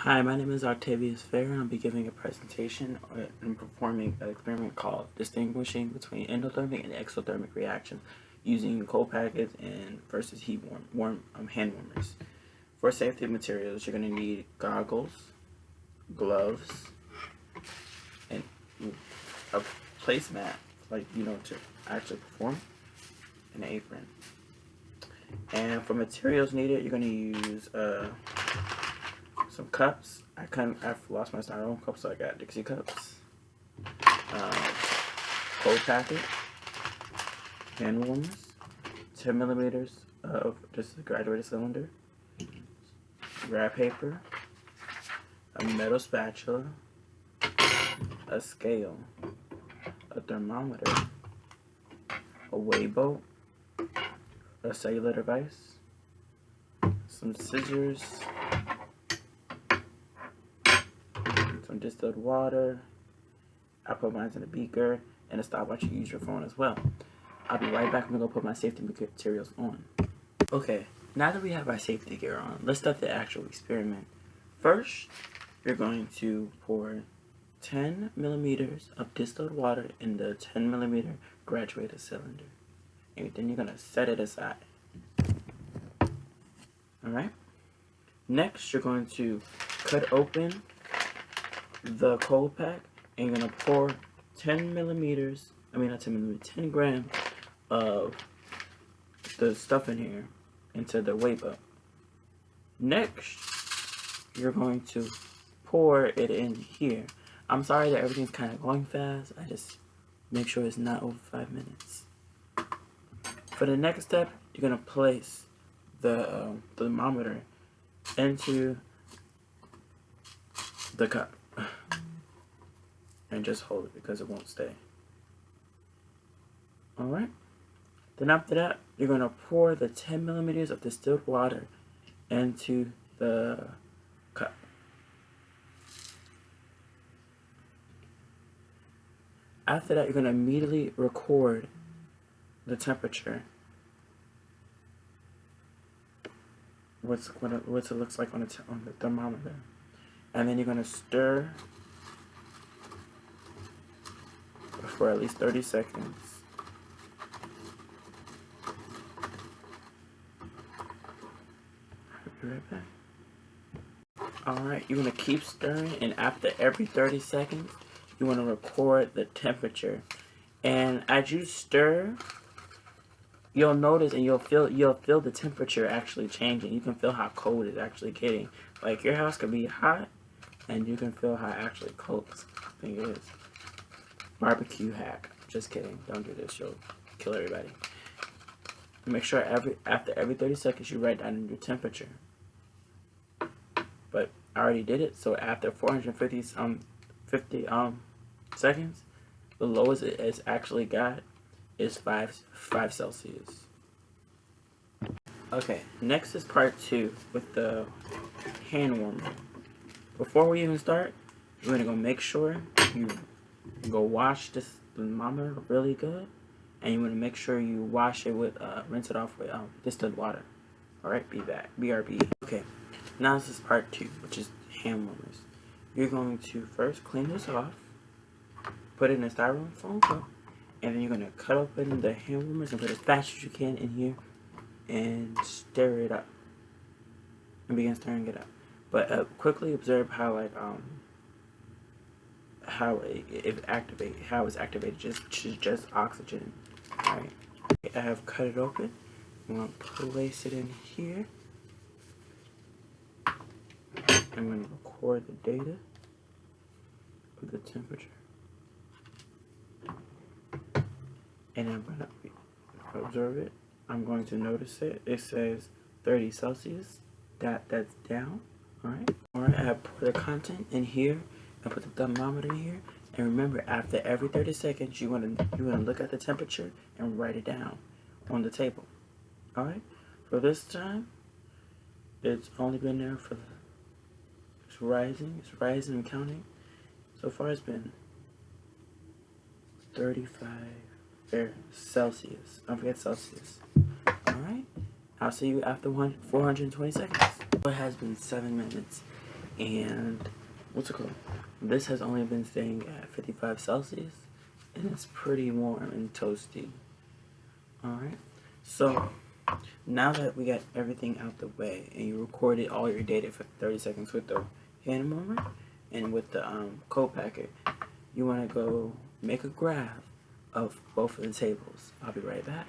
Hi, my name is Octavius Fair, and I'll be giving a presentation and performing an experiment called distinguishing between endothermic and exothermic reactions using cold packets and versus hand warmers. For safety materials, you're going to need goggles, gloves, and a placemat, to actually perform, an apron. And for materials needed, you're going to use some cups. I've lost my styrofoam cups, so I got Dixie cups. Cold packet, hand warmers, 10 millimeters of just a graduated cylinder, wrap paper, a metal spatula, a scale, a thermometer, a weigh boat, a cellular device, some scissors, some distilled water. I put mine in a beaker, and a stopwatch. You use your phone as well. I'll be right back. I'm gonna go put my safety materials on. Okay, now that we have our safety gear on, let's start the actual experiment. First, you're going to pour 10 millimeters of distilled water in the 10 millimeter graduated cylinder, and then you're gonna set it aside. Alright? Next, you're going to cut open the cold pack, and you're going to pour 10 grams of the stuff in here into the weigh boat. Next, you're going to pour it in here. I'm sorry that everything's kind of going fast. I just make sure it's not over 5 minutes. For the next step, you're going to place the thermometer into the cup and just hold it because it won't stay. Alright, then after that, you're going to pour the 10 millimeters of distilled water into the cup. After that, you're going to immediately record the temperature, what it looks like on the thermometer, and then you're going to stir for at least 30 seconds. I'll be right back. Alright, you're going to keep stirring, and after every 30 seconds, you want to record the temperature. And as you stir, you'll notice and you'll feel the temperature actually changing. You can feel how cold it's actually getting. Like, your house could be hot, and you can feel how actually cold I think it is. Barbecue hack. Just kidding. Don't do this. You'll kill everybody. Make sure after every 30 seconds you write down your temperature. But I already did it, so after 450 seconds, the lowest it has actually got is 5 Celsius. Okay, next is part 2 with the hand warmer. Before we even start, you're gonna go make sure you go wash this thermometer really good, and you want to make sure you wash it with rinse it off with distilled water. Alright, BRB. Okay, now this is part 2, which is hand warmers. You're going to first clean this off, put it in a styrofoam cup, and then you're going to cut open the hand warmers and put as fast as you can in here and stir it up. And begin stirring it up. But quickly observe how how it's activated, just oxygen. Alright. I have cut it open. I'm going to place it in here. I'm going to record the data of the temperature. And I'm going to observe it. I'm going to notice it. It says 30 Celsius. That's down. Alright. I have put the content in here and put the thermometer in here. And remember, after every 30 seconds, you want to look at the temperature and write it down on the table. Alright? For this time, it's only been there for it's rising and counting. So far it's been 35 Celsius. Don't forget Celsius. Alright? I'll see you after 420 seconds. It has been 7 minutes. And what's it called? This has only been staying at 55 Celsius, and it's pretty warm and toasty. Alright, so now that we got everything out the way and you recorded all your data for 30 seconds with the hand warmer and with the co-packer, you want to go make a graph of both of the tables. I'll be right back.